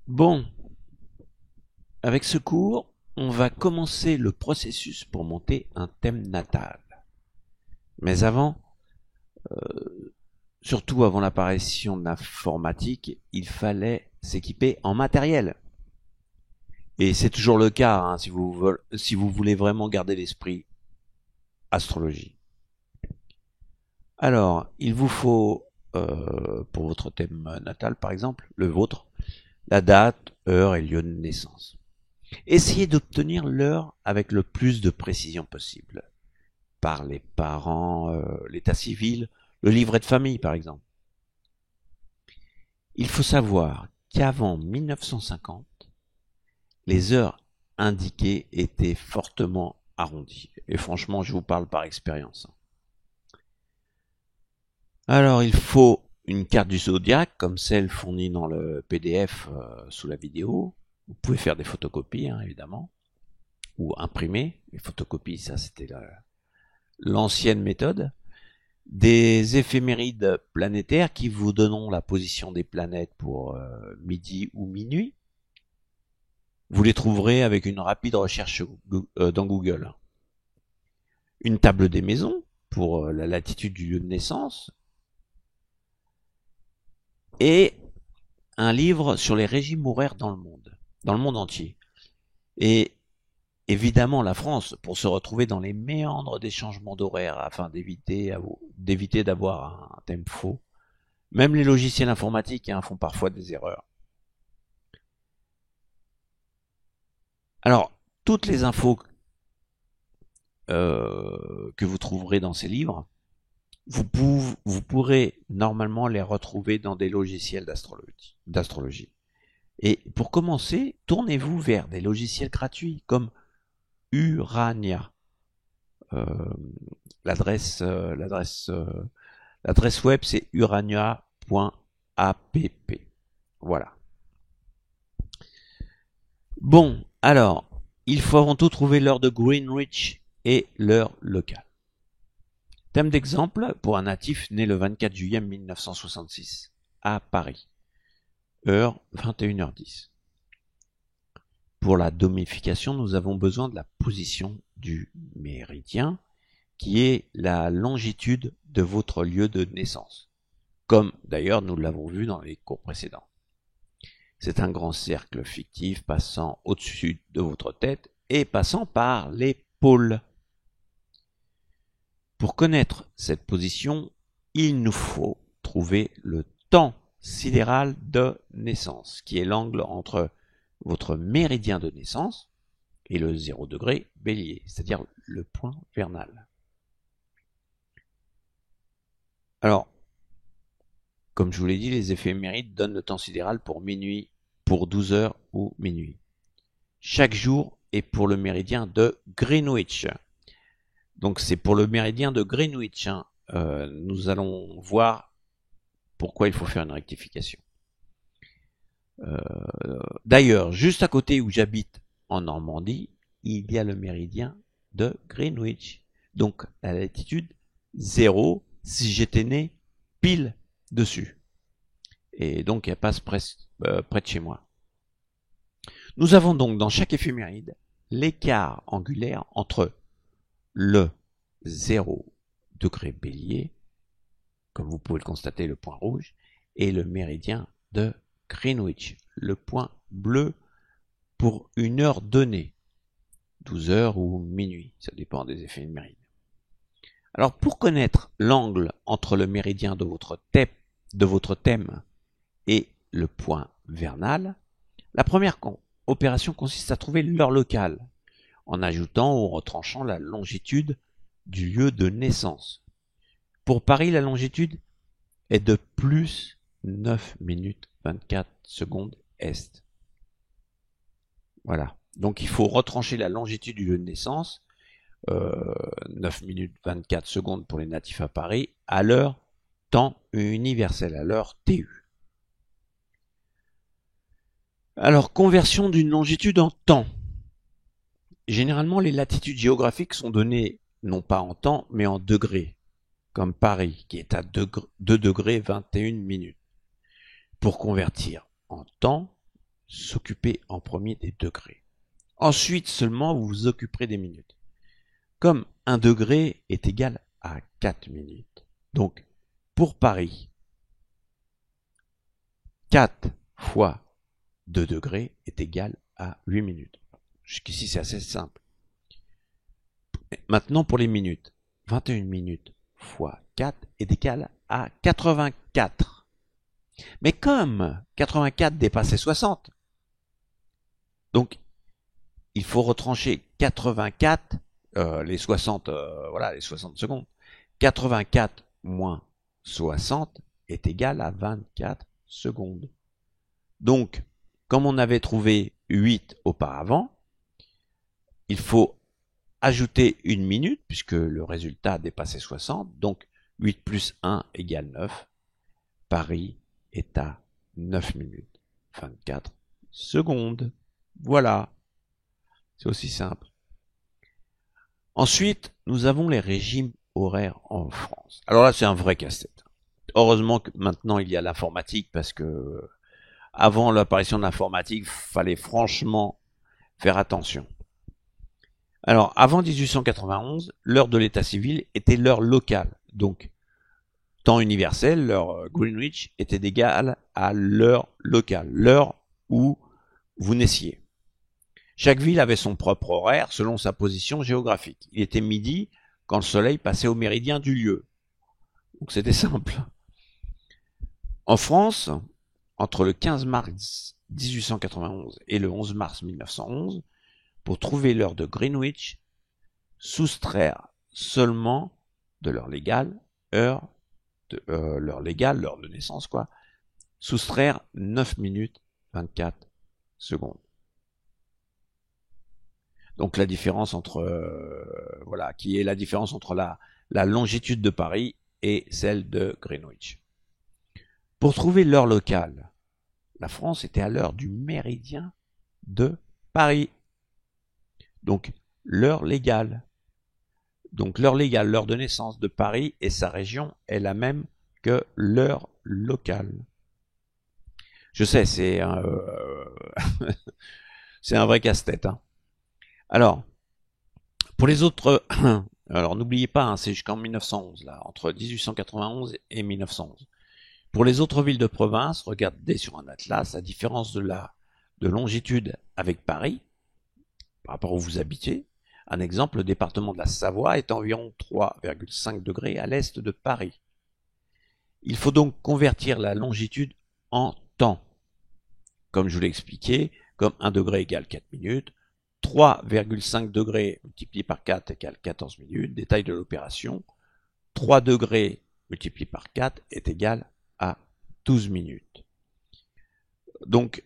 Bon, avec ce cours, on va commencer le processus pour monter un thème natal. Mais avant, surtout avant l'apparition de l'informatique, il fallait s'équiper en matériel. Et c'est toujours le cas hein, si vous voulez vraiment garder l'esprit astrologie. Alors, il vous faut, pour votre thème natal par exemple, le vôtre, la date, heure et lieu de naissance. Essayez d'obtenir l'heure avec le plus de précision possible. Par les parents, l'état civil, le livret de famille par exemple. Il faut savoir qu'avant 1950, les heures indiquées étaient fortement arrondies. Et franchement, je vous parle par expérience. Alors, il faut une carte du zodiaque, comme celle fournie dans le PDF sous la vidéo. Vous pouvez faire des photocopies, hein, évidemment, ou imprimer. Les photocopies, ça c'était l'ancienne méthode. Des éphémérides planétaires qui vous donneront la position des planètes pour midi ou minuit. Vous les trouverez avec une rapide recherche dans Google. Une table des maisons pour la latitude du lieu de naissance. Et un livre sur les régimes horaires dans le monde entier. Et évidemment la France pour se retrouver dans les méandres des changements d'horaire afin d'éviter d'avoir un thème faux. Même les logiciels informatiques hein, font parfois des erreurs. Alors, toutes les infos que vous trouverez dans ces livres, vous pourrez normalement les retrouver dans des logiciels d'astrologie. Et pour commencer, tournez-vous vers des logiciels gratuits comme Urania. Euh, l'adresse web c'est urania.app. Voilà. Bon, alors, il faut avant tout trouver l'heure de Greenwich et l'heure locale. Thème d'exemple pour un natif né le 24 juillet 1966 à Paris. Heure 21h10. Pour la domification, nous avons besoin de la position du méridien, qui est la longitude de votre lieu de naissance, comme d'ailleurs nous l'avons vu dans les cours précédents. C'est un grand cercle fictif passant au-dessus de votre tête et passant par les pôles. Pour connaître cette position, il nous faut trouver le temps sidéral de naissance, qui est l'angle entre votre méridien de naissance et le 0 degré bélier, c'est-à-dire le point vernal. Alors, comme je vous l'ai dit, les éphémérides donnent le temps sidéral pour minuit, pour 12 heures ou minuit. Chaque jour est pour le méridien de Greenwich. Donc c'est pour le méridien de Greenwich. Hein. Nous allons voir pourquoi il faut faire une rectification. D'ailleurs, juste à côté où j'habite en Normandie, il y a le méridien de Greenwich. Donc la latitude 0 si j'étais né pile dessus. Et donc elle passe près de chez moi. Nous avons donc dans chaque éphéméride l'écart angulaire entre le 0 degré bélier, comme vous pouvez le constater, le point rouge, et le méridien de Greenwich, le point bleu pour une heure donnée, 12 heures ou minuit, ça dépend des éphémérides. Alors pour connaître l'angle entre le méridien de votre thème et le point vernal, la première opération consiste à trouver l'heure locale, en ajoutant ou retranchant la longitude du lieu de naissance. Pour Paris, la longitude est de plus 9 minutes 24 secondes est. Voilà. Donc il faut retrancher la longitude du lieu de naissance, 9 minutes 24 secondes pour les natifs à Paris, à l'heure temps universelle, à l'heure TU. Alors, conversion d'une longitude en temps. Généralement, les latitudes géographiques sont données non pas en temps, mais en degrés, comme Paris, qui est à 2 degrés 21 minutes. Pour convertir en temps, s'occuper en premier des degrés. Ensuite seulement, vous vous occuperez des minutes. Comme 1 degré est égal à 4 minutes. Donc, pour Paris, 4 fois 2 degrés est égal à 8 minutes. Jusqu'ici, c'est assez simple. Maintenant, pour les minutes, 21 minutes fois 4 est égal à 84. Mais comme 84 dépassait 60, donc il faut retrancher 84, les 60, voilà, les 60 secondes. 84 moins 60 est égal à 24 secondes. Donc, comme on avait trouvé 8 auparavant, il faut ajouter une minute, puisque le résultat dépassait 60, donc 8 plus 1 égale 9. Paris est à 9 minutes 24 secondes. Voilà, c'est aussi simple. Ensuite, nous avons les régimes horaires en France. Alors là, c'est un vrai casse-tête. Heureusement que maintenant il y a l'informatique, parce que avant l'apparition de l'informatique, fallait franchement faire attention. Alors, avant 1891, l'heure de l'état civil était l'heure locale. Donc, temps universel, l'heure Greenwich, était égale à l'heure locale, l'heure où vous naissiez. Chaque ville avait son propre horaire selon sa position géographique. Il était midi quand le soleil passait au méridien du lieu. Donc c'était simple. En France, entre le 15 mars 1891 et le 11 mars 1911, pour trouver l'heure de Greenwich, soustraire seulement de l'heure légale, l'heure de naissance, quoi, soustraire 9 minutes 24 secondes. Donc la différence entre voilà, qui est la différence entre la longitude de Paris et celle de Greenwich. Pour trouver l'heure locale, la France était à l'heure du méridien de Paris. Donc l'heure légale. Donc l'heure légale, l'heure de naissance de Paris et sa région est la même que l'heure locale. Je sais, c'est c'est un vrai casse-tête. Hein. Alors, pour les autres, alors n'oubliez pas, hein, c'est jusqu'en 1911, là, entre 1891 et 1911. Pour les autres villes de province, regardez sur un atlas la différence de longitude avec Paris, par rapport où vous habitez. Un exemple, le département de la Savoie est environ 3,5 degrés à l'est de Paris. Il faut donc convertir la longitude en temps. Comme je vous l'ai expliqué, comme 1 degré égale 4 minutes, 3,5 degrés multiplié par 4 égale 14 minutes. Détail de l'opération, 3 degrés multiplié par 4 est égal à 12 minutes. Donc,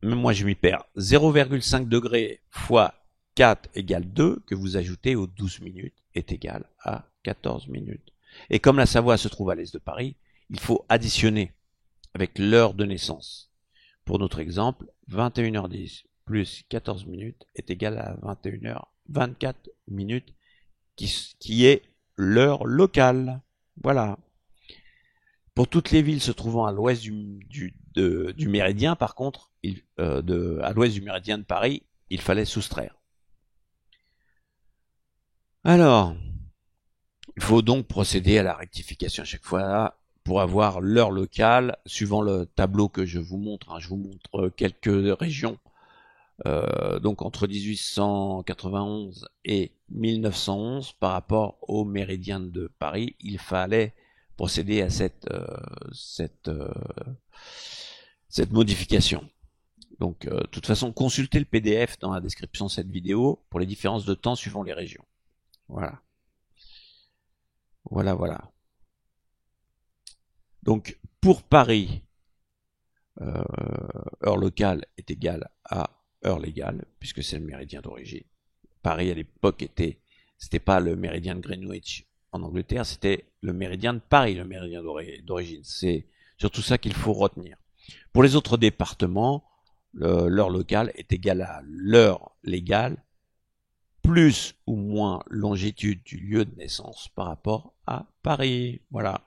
moi je m'y perds. 0,5 degrés fois 4 égale 2, que vous ajoutez aux 12 minutes, est égal à 14 minutes. Et comme la Savoie se trouve à l'est de Paris, il faut additionner avec l'heure de naissance. Pour notre exemple, 21h10 plus 14 minutes est égal à 21h24 minutes, qui est l'heure locale. Voilà. Pour toutes les villes se trouvant à l'ouest du méridien, par contre, à l'ouest du méridien de Paris, il fallait soustraire. Alors, il faut donc procéder à la rectification à chaque fois pour avoir l'heure locale, suivant le tableau que je vous montre. Je vous montre quelques régions. Donc entre 1891 et 1911, par rapport au méridien de Paris, il fallait procéder à cette modification. Donc, de toute façon, consultez le PDF dans la description de cette vidéo pour les différences de temps suivant les régions. Voilà. Voilà. Donc, pour Paris, heure locale est égale à heure légale, puisque c'est le méridien d'origine. Paris, à l'époque, c'était pas le méridien de Greenwich en Angleterre, c'était le méridien de Paris, le méridien d'origine. C'est surtout ça qu'il faut retenir. Pour les autres départements, l'heure locale est égale à l'heure légale plus ou moins longitude du lieu de naissance par rapport à Paris. Voilà.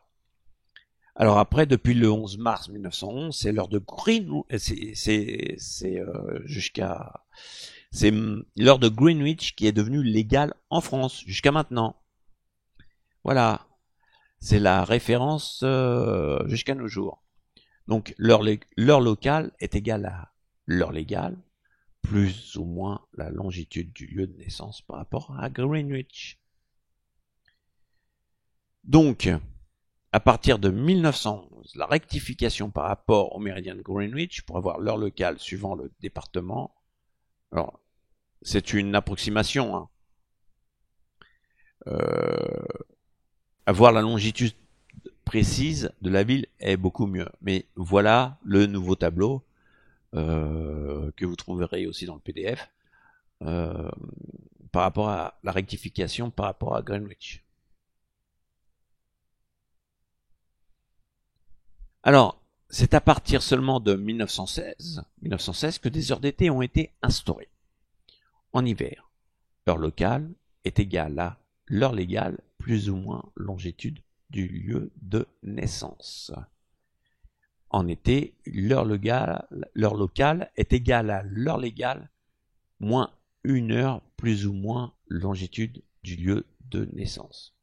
Alors après, depuis le 11 mars 1911, c'est l'heure de Greenwich, c'est l'heure de Greenwich qui est devenue légale en France jusqu'à maintenant. Voilà, c'est la référence jusqu'à nos jours. Donc l'heure locale est égale à l'heure légale plus ou moins la longitude du lieu de naissance par rapport à Greenwich. Donc, à partir de 1911, la rectification par rapport au méridien de Greenwich pour avoir l'heure locale suivant le département. Alors, c'est une approximation. Hein. Avoir la longitude précise de la ville est beaucoup mieux. Mais voilà le nouveau tableau que vous trouverez aussi dans le PDF par rapport à la rectification par rapport à Greenwich. Alors, c'est à partir seulement de 1916 que des heures d'été ont été instaurées. En hiver, l'heure locale est égale à l'heure légale plus ou moins longitude du lieu de naissance. En été, l'heure locale est égale à l'heure légale moins 1 heure plus ou moins longitude du lieu de naissance.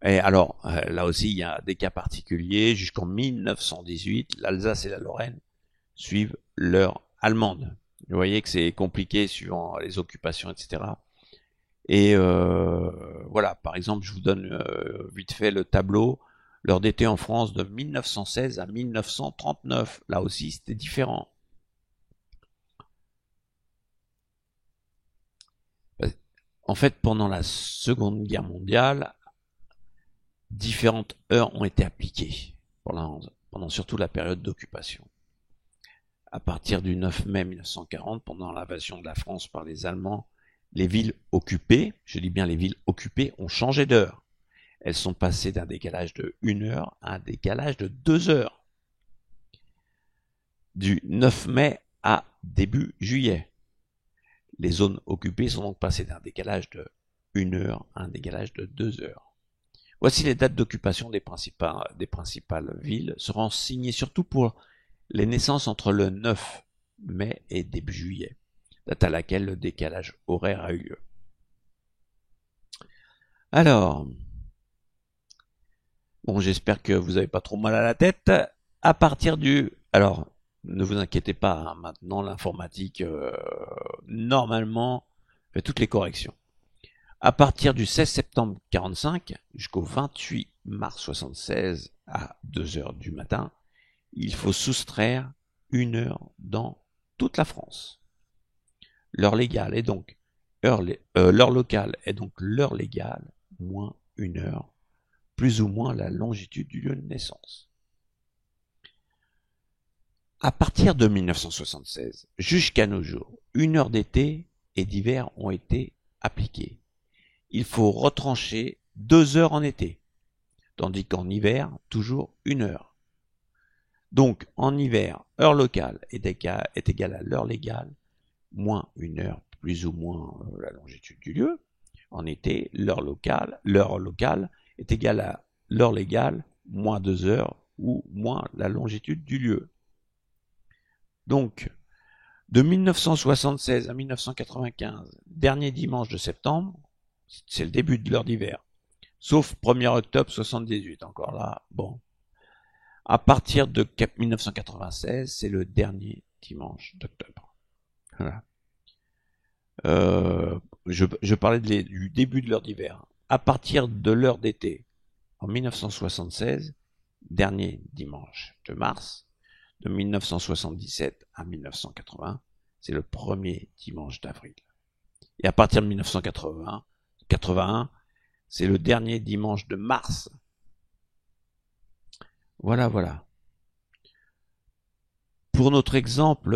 Et alors, là aussi, il y a des cas particuliers. Jusqu'en 1918, l'Alsace et la Lorraine suivent l'heure allemande. Vous voyez que c'est compliqué suivant les occupations, etc. Et voilà, par exemple, je vous donne vite fait le tableau. L'heure d'été en France de 1916 à 1939. Là aussi, c'était différent. En fait, pendant la Seconde Guerre mondiale, différentes heures ont été appliquées pendant surtout la période d'occupation. À partir du 9 mai 1940, pendant l'invasion de la France par les Allemands, les villes occupées, je dis bien les villes occupées, ont changé d'heure. Elles sont passées d'un décalage de 1 heure à un décalage de 2 heures. Du 9 mai à début juillet. Les zones occupées sont donc passées d'un décalage de 1 heure à un décalage de 2 heures. Voici les dates d'occupation des principales villes, seront signées surtout pour les naissances entre le 9 mai et début juillet, date à laquelle le décalage horaire a eu lieu. Alors, bon, j'espère que vous n'avez pas trop mal à la tête. À partir du... Alors, ne vous inquiétez pas, hein, maintenant l'informatique, normalement, fait toutes les corrections. À partir du 16 septembre 45 jusqu'au 28 mars 76 à 2 heures du matin, il faut soustraire 1 heure dans toute la France. L'heure légale est donc l'heure locale est donc l'heure légale moins 1 heure, plus ou moins la longitude du lieu de naissance. À partir de 1976 jusqu'à nos jours, 1 heure d'été et d'hiver ont été appliquées. Il faut retrancher 2 heures en été, tandis qu'en hiver, toujours 1 heure. Donc, en hiver, heure locale est égale à l'heure légale, moins 1 heure, plus ou moins la longitude du lieu. En été, l'heure locale est égale à l'heure légale, moins 2 heures, ou moins la longitude du lieu. Donc, de 1976 à 1995, dernier dimanche de septembre, c'est le début de l'heure d'hiver. Sauf 1er octobre 78, encore là, bon. À partir de 1996, c'est le dernier dimanche d'octobre. Voilà. Je parlais du début de l'heure d'hiver. À partir de l'heure d'été, en 1976, dernier dimanche de mars, de 1977 à 1980, c'est le premier dimanche d'avril. Et à partir de 1981, c'est le dernier dimanche de mars. Voilà, voilà. Pour notre exemple,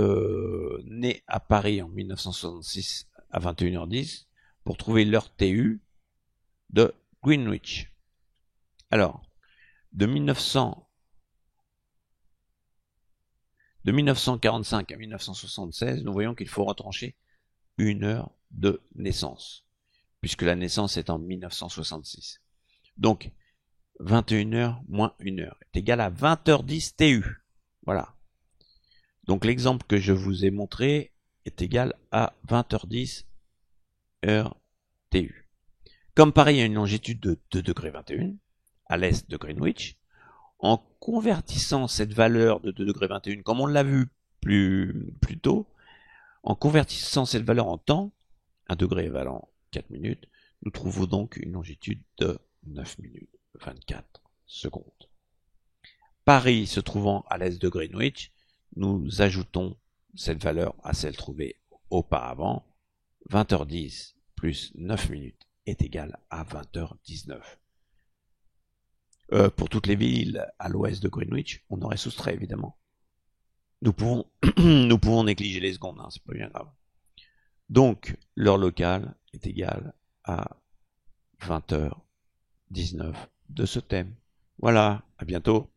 né à Paris en 1966 à 21h10, pour trouver l'heure TU de Greenwich. Alors, de 1945 à 1976, nous voyons qu'il faut retrancher 1 heure de naissance, puisque la naissance est en 1966. Donc, 21h moins 1 heure est égal à 20h10 TU. Voilà. Donc l'exemple que je vous ai montré est égal à 20h10 heure TU. Comme pareil à une longitude de 2 degrés 21 à l'est de Greenwich, en convertissant cette valeur de 2 degrés 21, comme on l'a vu plus tôt, en convertissant cette valeur en temps, 1 degré valant 4 minutes, nous trouvons donc une longitude de 9 minutes 24 secondes. Paris se trouvant à l'est de Greenwich, nous ajoutons cette valeur à celle trouvée auparavant. 20h10 plus 9 minutes est égal à 20h19. Pour toutes les villes à l'ouest de Greenwich, on aurait soustrait évidemment. Nous pouvons négliger les secondes, c'est pas bien grave. Donc, l'heure locale est égale à 20h19 de ce thème. Voilà, à bientôt.